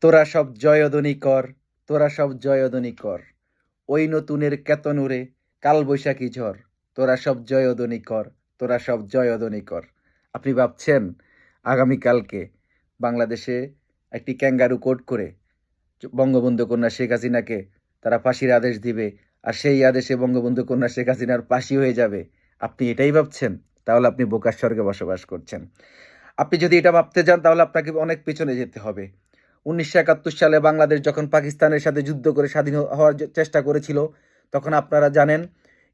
তোরা সব জয়ধ্বনি কর, তোরা সব জয়ধ্বনি কর। ওই নতুনের কেতনুরে কালবৈশাখী ঝড়। তোরা সব জয়ধ্বনি কর, তোরা সব জয়ধ্বনি কর। আপনি ভাবছেন আগামীকালকে বাংলাদেশে একটি ক্যাঙ্গারু কোর্ট করে বঙ্গবন্ধু কন্যা শেখ হাসিনাকে তারা ফাঁসির আদেশ দিবে, আর সেই আদেশে বঙ্গবন্ধু কন্যা শেখ হাসিনার ফাঁসি হয়ে যাবে? আপনি এটাই ভাবছেন? তাহলে আপনি বোকার স্বর্গে বসবাস করছেন। আপনি যদি এটা ভাবতে যান তাহলে আপনাকে অনেক পেছনে যেতে হবে। ১৯৭১ সালে বাংলাদেশ যখন পাকিস্তানের সাথে যুদ্ধ করে স্বাধীন হওয়ার চেষ্টা করেছিল, তখন আপনারা জানেন,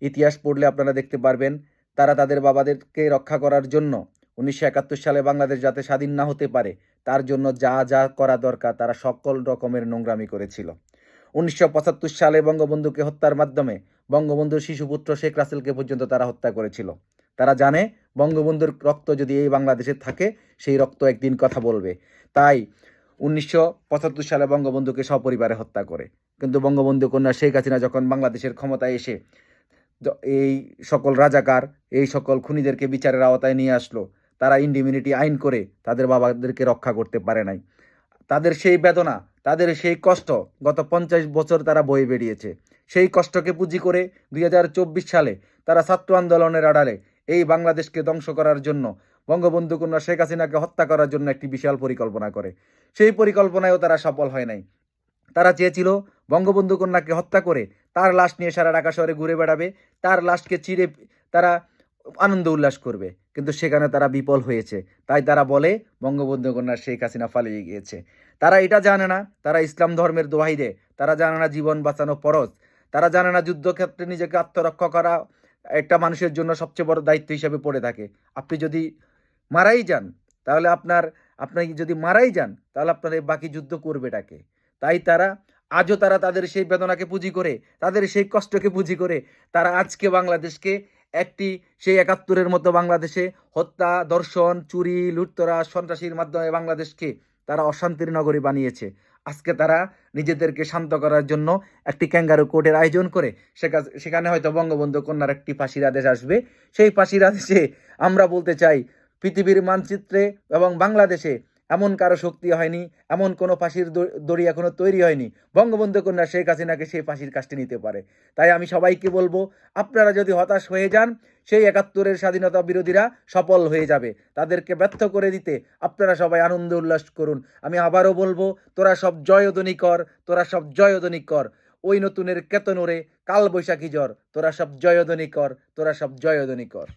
ইতিহাস পড়লে আপনারা দেখতে পারবেন, তারা তাদের বাবাদেরকে রক্ষা করার জন্য ১৯৭১ সালে বাংলাদেশ যাতে স্বাধীন না হতে পারে, তার জন্য যা যা করা দরকার তারা সকল রকমের নোংরামি করেছিল। ১৯৭৫ সালে বঙ্গবন্ধুকে হত্যার মাধ্যমে বঙ্গবন্ধুর শিশুপুত্র শেখ রাসেলকে পর্যন্ত তারা হত্যা করেছিল। তারা জানে বঙ্গবন্ধুর রক্ত যদি এই বাংলাদেশে থাকে, সেই রক্ত একদিন কথা বলবে। তাই ১৯৭৫ সালে বঙ্গবন্ধুকে সপরিবারে হত্যা করে। কিন্তু বঙ্গবন্ধু কন্যা শেখ হাসিনা যখন বাংলাদেশের ক্ষমতায় এসে এই সকল রাজাকার, এই সকল খুনিদেরকে বিচারের আওতায় নিয়ে আসলো, তারা ইন্ডিমিনিটি আইন করে তাদের বাবাদেরকে রক্ষা করতে পারে নাই। তাদের সেই বেদনা, তাদের সেই কষ্ট গত ৫০ বছর তারা বয়ে বেরিয়েছে। সেই কষ্টকে পুঁজি করে ২০২৪ সালে তারা ছাত্র আন্দোলনের আড়ালে এই বাংলাদেশকে ধ্বংস করার জন্য, বঙ্গবন্ধু কন্যা শেখ হাসিনাকে হত্যা করার জন্য একটি বিশাল পরিকল্পনা করে। সেই পরিকল্পনায়ও তারা সফল হয় নাই। তারা চেয়েছিল বঙ্গবন্ধু কন্যাকে হত্যা করে তার লাশ নিয়ে সারা ঢাকা শহরে ঘুরে বেড়াবে, তার লাশকে চিরে তারা আনন্দ উল্লাস করবে। কিন্তু সেখানে তারা বিফল হয়েছে। তাই তারা বলে বঙ্গবন্ধু কন্যা শেখ হাসিনা পালিয়ে গিয়েছে। তারা এটা জানে না তারা ইসলাম ধর্মের দোহাই দেয়, তারা জানে না জীবন বাঁচানো ফরজ, তারা জানে না যুদ্ধক্ষেত্রে নিজেকে আত্মরক্ষা করা একটা মানুষের জন্য সবচেয়ে বড় দায়িত্ব হিসেবে পড়ে থাকে। আপনি যদি মারাই যান তাহলে আপনি যদি মারাই যান তাহলে আপনার এই বাকি যুদ্ধ করবেটাকে? তাই তারা আজও তাদের সেই বেদনাকে পুঁজি করে, তাদের সেই কষ্টকে পুঁজি করে তারা আজকে বাংলাদেশকে একটি সেই ৭১-এর মতো বাংলাদেশে হত্যা, ধর্ষণ, চুরি, লুটতরাজ, সন্ত্রাসীর মাধ্যমে বাংলাদেশকে তারা অশান্তির নগরী বানিয়েছে। আজকে তারা নিজেদেরকে শান্ত করার জন্য একটি ক্যাঙ্গারু কোর্টের আয়োজন করে সেখানে হয়তো বঙ্গবন্ধু কন্যার একটি ফাঁসির আদেশ আসবে। সেই ফাঁসির আদেশে আমরা বলতে চাই, পৃথিবীর মানচিত্রে এবং বাংলাদেশে এমন কারো শক্তি হয়নি, এমন কোনো ফাঁসির দড়ি এখনো তৈরি হয়নি বঙ্গবন্ধু কন্যা শেখ হাসিনাকে সেই ফাঁসির কাজটি নিতে পারে। তাই আমি সবাইকে বলবো, আপনারা যদি হতাশ হয়ে যান, সেই ৭১-এর স্বাধীনতা বিরোধীরা সফল হয়ে যাবে। তাদেরকে ব্যর্থ করে দিতে আপনারা সবাই আনন্দ উল্লাস করুন। আমি আবারও বলবো, তোরা সব জয়ধ্বনি কর, তোরা সব জয়ধ্বনি কর। ওই নতুনের কেতনুরে কালবৈশাখী ঝড়। তোরা সব জয়ধ্বনি কর, তোরা সব জয়ধ্বনি কর।